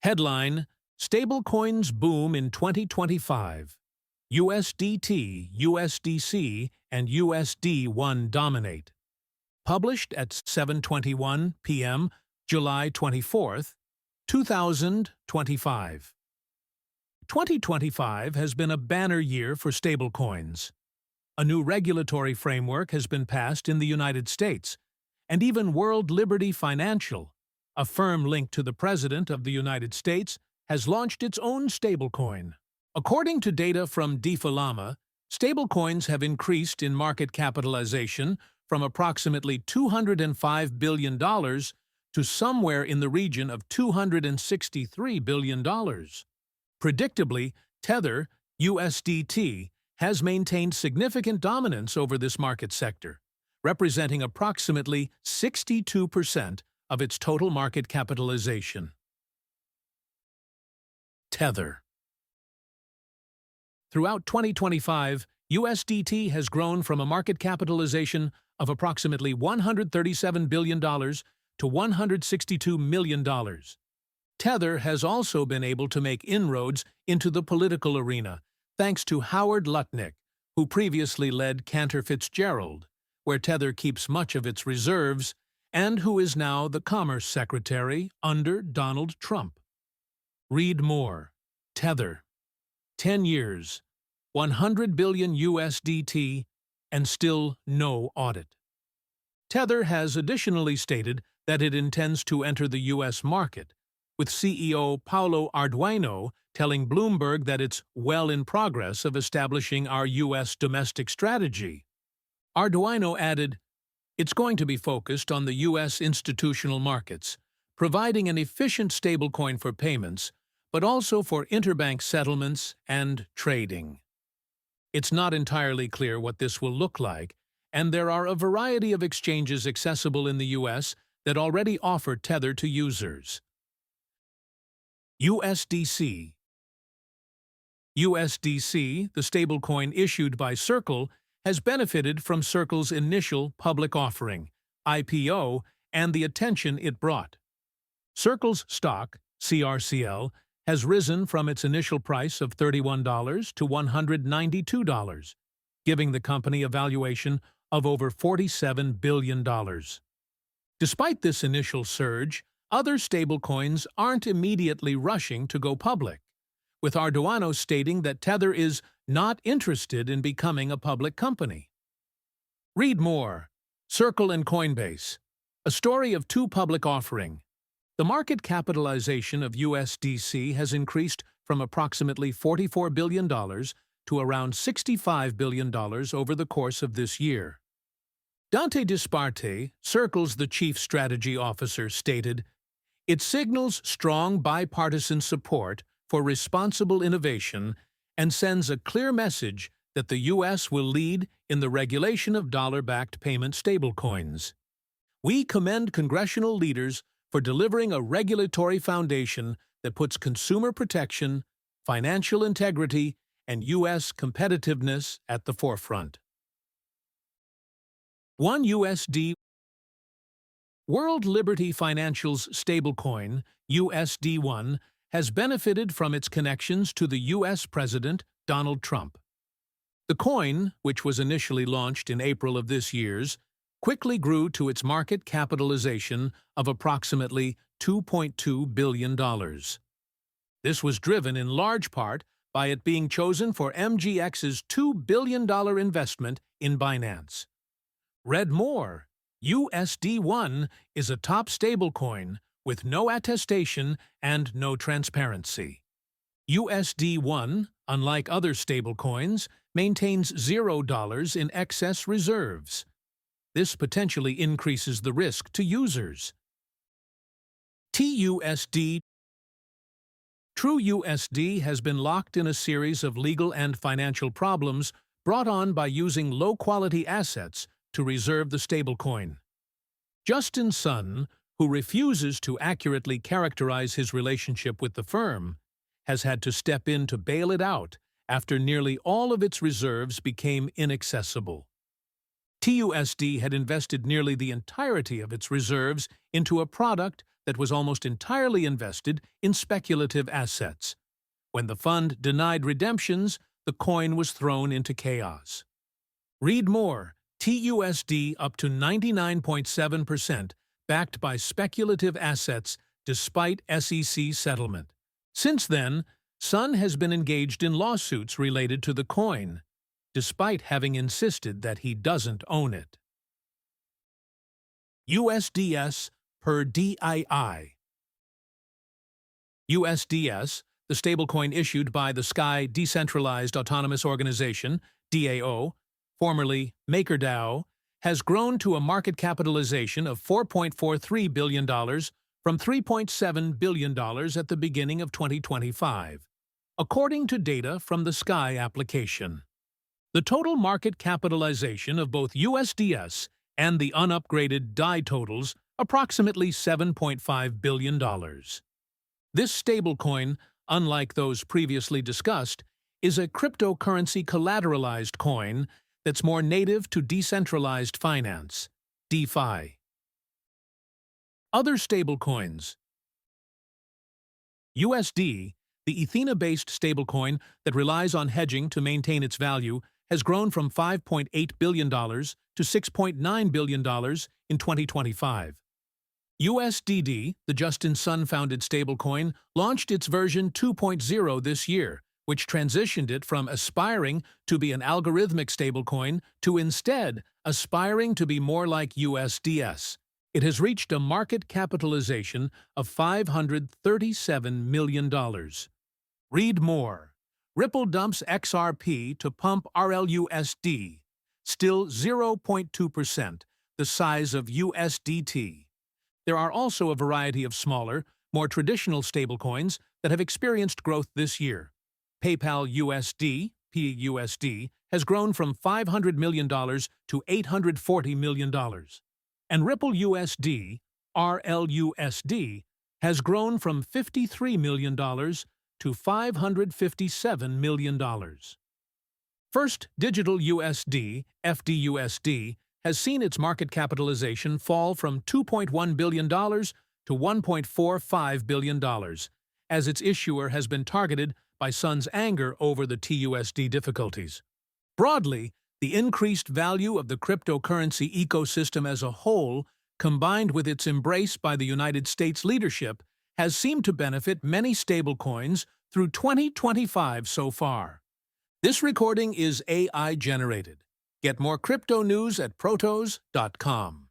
Headline: Stablecoins boom in 2025. USDT, USDC, and USD1 dominate. Published at 7:21 p.m., July 24, 2025. 2025 has been a banner year for stablecoins. A new regulatory framework has been passed in the United States, and even World Liberty Financial, a firm linked to the President of the United States, has launched its own stablecoin. According to data from DeFi, stablecoins have increased in market capitalization from approximately $205 billion to somewhere in the region of $263 billion. Predictably, Tether, USDT, has maintained significant dominance over this market sector, representing approximately 62% of its total market capitalization. Tether. Throughout 2025, USDT has grown from a market capitalization of approximately $137 billion to $162 million. Tether has also been able to make inroads into the political arena, thanks to Howard Lutnick, who previously led Cantor Fitzgerald, where Tether keeps much of its reserves, and who is now the Commerce Secretary under Donald Trump. Read more. Tether. 10 years, 100 billion USDT, and still no audit. Tether has additionally stated that it intends to enter the U.S. market, with CEO Paulo Arduino telling Bloomberg that it's well in progress of establishing our U.S. domestic strategy. Arduino added, "It's going to be focused on the U.S. institutional markets, providing an efficient stablecoin for payments, but also for interbank settlements and trading." It's not entirely clear what this will look like, and there are a variety of exchanges accessible in the U.S. that already offer Tether to users. USDC. USDC, the stablecoin issued by Circle, has benefited from Circle's initial public offering, IPO, and the attention it brought. Circle's stock, CRCL, has risen from its initial price of $31 to $192, giving the company a valuation of over $47 billion. Despite this initial surge, other stablecoins aren't immediately rushing to go public, with Arduino stating that Tether is not interested in becoming a public company. Read more. Circle and Coinbase. A story of two public offering. The market capitalization of USDC has increased from approximately $44 billion to around $65 billion over the course of this year. Dante Disparte, Circle's the chief strategy officer, stated, "It signals strong bipartisan support for responsible innovation and sends a clear message that the U.S. will lead in the regulation of dollar-backed payment stablecoins. We commend congressional leaders for delivering a regulatory foundation that puts consumer protection, financial integrity, and U.S. competitiveness at the forefront." 1 USD. World Liberty Financial's stablecoin, USD1, has benefited from its connections to the U.S. President Donald Trump. The coin, which was initially launched in April of this year, quickly grew to its market capitalization of approximately $2.2 billion. This was driven in large part by it being chosen for MGX's $2 billion investment in Binance. Read more. USD1 is a top stablecoin with no attestation and no transparency. USD1, unlike other stablecoins, maintains $0 in excess reserves. This potentially increases the risk to users. TUSD. TrueUSD has been locked in a series of legal and financial problems brought on by using low-quality assets to reserve the stablecoin. Justin Sun, who refuses to accurately characterize his relationship with the firm, has had to step in to bail it out after nearly all of its reserves became inaccessible. TUSD had invested nearly the entirety of its reserves into a product that was almost entirely invested in speculative assets. When the fund denied redemptions, the coin was thrown into chaos. Read more. TUSD up to 99.7%, backed by speculative assets despite SEC settlement. Since then, Sun has been engaged in lawsuits related to the coin, despite having insisted that he doesn't own it. USDS per DII. USDS, the stablecoin issued by the Sky Decentralized Autonomous Organization, DAO, formerly MakerDAO, has grown to a market capitalization of $4.43 billion from $3.7 billion at the beginning of 2025, according to data from the Sky application. The total market capitalization of both USDS and the unupgraded DAI totals approximately $7.5 billion. This stablecoin, unlike those previously discussed, is a cryptocurrency collateralized coin that's more native to decentralized finance, DeFi. Other stablecoins. USD, the Ethena-based stablecoin that relies on hedging to maintain its value, has grown from $5.8 billion to $6.9 billion in 2025. USDD, the Justin Sun-founded stablecoin, launched its version 2.0 this year, which transitioned it from aspiring to be an algorithmic stablecoin to instead aspiring to be more like USDS. It has reached a market capitalization of $537 million. Read more. Ripple dumps XRP to pump RLUSD, still 0.2%, the size of USDT. There are also a variety of smaller, more traditional stablecoins that have experienced growth this year. PayPal USD, PUSD, has grown from $500 million to $840 million. And Ripple USD, RLUSD, has grown from $53 million to $557 million. First Digital USD, FDUSD, has seen its market capitalization fall from $2.1 billion to $1.45 billion, as its issuer has been targeted by Sun's anger over the TUSD difficulties. Broadly, the increased value of the cryptocurrency ecosystem as a whole, combined with its embrace by the United States leadership, has seemed to benefit many stablecoins through 2025 so far. This recording is AI-generated. Get more crypto news at protos.com.